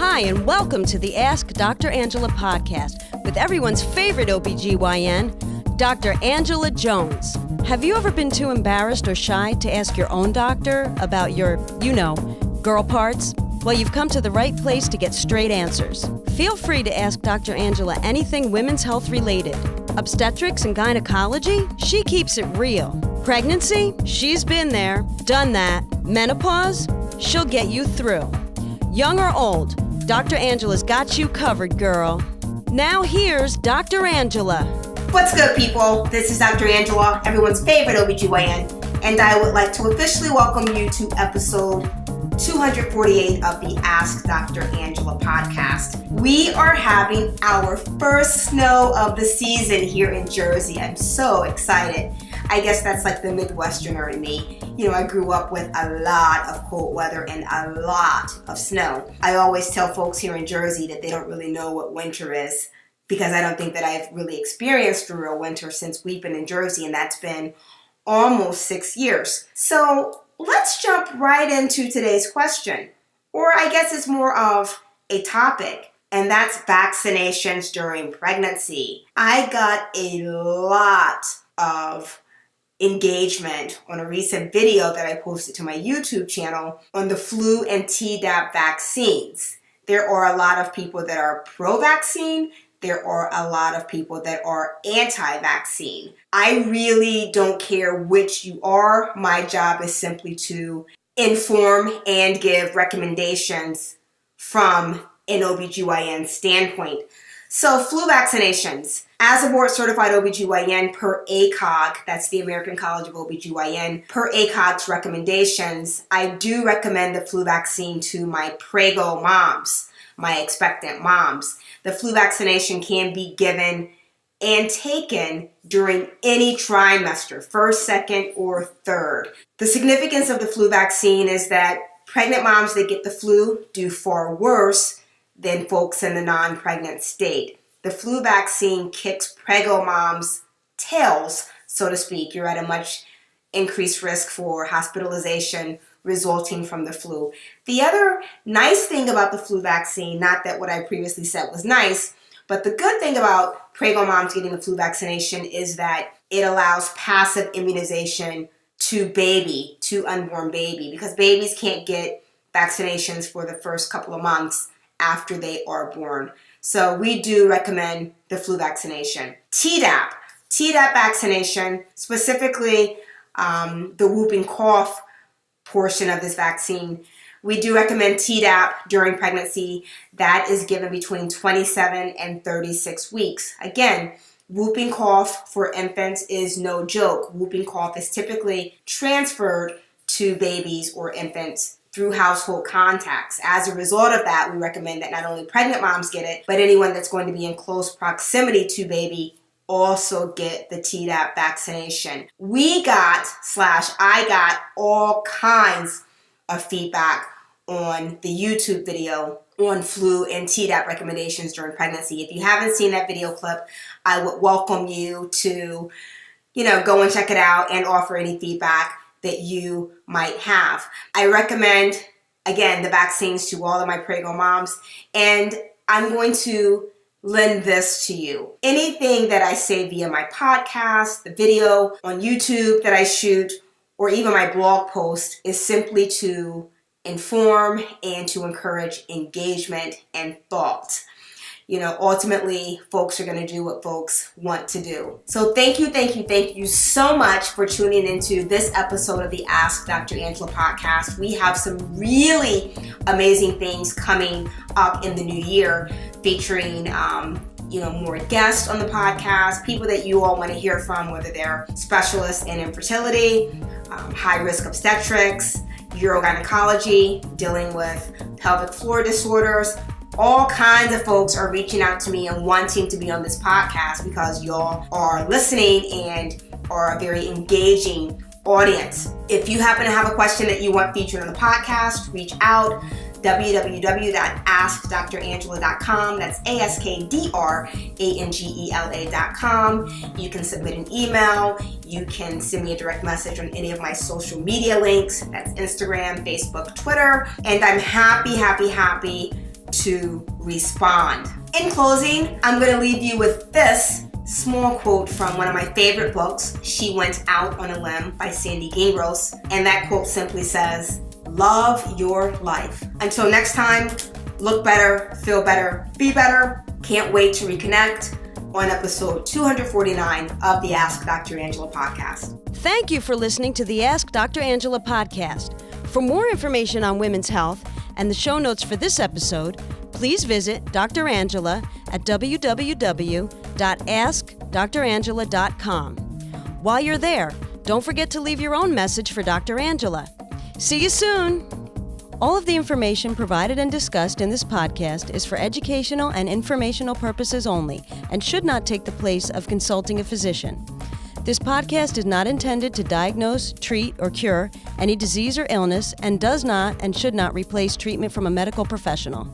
Hi, and welcome to the Ask Dr. Angela podcast with everyone's favorite OBGYN, Dr. Angela Jones. Have you ever been too embarrassed or shy to ask your own doctor about your, girl parts? Well, you've come to the right place to get straight answers. Feel free to ask Dr. Angela anything women's health related. Obstetrics and gynecology? She keeps it real. Pregnancy? She's been there, done that. Menopause? She'll get you through. Young or old, Dr. Angela's got you covered, girl. Now here's Dr. Angela. What's good, people? This is Dr. Angela, everyone's favorite OBGYN, and I would like to officially welcome you to episode 248 of the Ask Dr. Angela podcast. We are having our first snow of the season here in Jersey. I'm so excited. I guess that's like the Midwesterner in me. I grew up with a lot of cold weather and a lot of snow. I always tell folks here in Jersey that they don't really know what winter is because I don't think that I've really experienced a real winter since we've been in Jersey, and that's been almost 6 years. So let's jump right into today's question, or I guess it's more of a topic, and that's vaccinations during pregnancy. I got a lot of engagement on a recent video that I posted to my YouTube channel on the flu and Tdap vaccines. There are a lot of people that are pro-vaccine. There are a lot of people that are anti-vaccine. I really don't care which you are. My job is simply to inform and give recommendations from an OBGYN standpoint. So flu vaccinations. As a board certified OBGYN per ACOG, that's the American College of OBGYN, per ACOG's recommendations, I do recommend the flu vaccine to my prego moms, my expectant moms. The flu vaccination can be given and taken during any trimester, first, second, or third. The significance of the flu vaccine is that pregnant moms that get the flu do far worse than folks in the non-pregnant state. The flu vaccine kicks prego moms' tails, so to speak. You're at a much increased risk for hospitalization resulting from the flu. The other nice thing about the flu vaccine, not that what I previously said was nice, but the good thing about prego moms getting the flu vaccination is that it allows passive immunization to unborn baby, because babies can't get vaccinations for the first couple of months after they are born. So we do recommend the flu vaccination. Tdap vaccination, specifically the whooping cough portion of this vaccine. We do recommend Tdap during pregnancy. That is given between 27 and 36 weeks. Again, whooping cough for infants is no joke. Whooping cough is typically transferred to babies or infants through household contacts. As a result of that, we recommend that not only pregnant moms get it, but anyone that's going to be in close proximity to baby also get the Tdap vaccination. I got all kinds of feedback on the YouTube video on flu and Tdap recommendations during pregnancy. If you haven't seen that video clip, I would welcome you to, go and check it out and offer any feedback that you might have. I recommend, again, the vaccines to all of my prego moms, and I'm going to lend this to you. Anything that I say via my podcast, the video on YouTube that I shoot, or even my blog post is simply to inform and to encourage engagement and thought. Ultimately, folks are going to do what folks want to do. So thank you so much for tuning into this episode of the Ask Dr. Angela podcast. We have some really amazing things coming up in the new year featuring, more guests on the podcast, people that you all want to hear from, whether they're specialists in infertility, high-risk obstetrics, urogynecology, dealing with pelvic floor disorders. All kinds of folks are reaching out to me and wanting to be on this podcast because y'all are listening and are a very engaging audience. If you happen to have a question that you want featured on the podcast, reach out. www.askdrangela.com. That's AskDrangela.com. You can submit an email. You can send me a direct message on any of my social media links. That's Instagram, Facebook, Twitter. And I'm happy to respond. In closing, I'm going to leave you with this small quote from one of my favorite books, She Went Out on a Limb by Sandy Gingros. And that quote simply says, love your life. Until next time, look better, feel better, be better. Can't wait to reconnect on episode 249 of the Ask Dr. Angela podcast. Thank you for listening to the Ask Dr. Angela podcast. For more information on women's health and the show notes for this episode, please visit Dr. Angela at www.askdrangela.com. While you're there, don't forget to leave your own message for Dr. Angela. See you soon! All of the information provided and discussed in this podcast is for educational and informational purposes only and should not take the place of consulting a physician. This podcast is not intended to diagnose, treat, or cure any disease or illness and does not and should not replace treatment from a medical professional.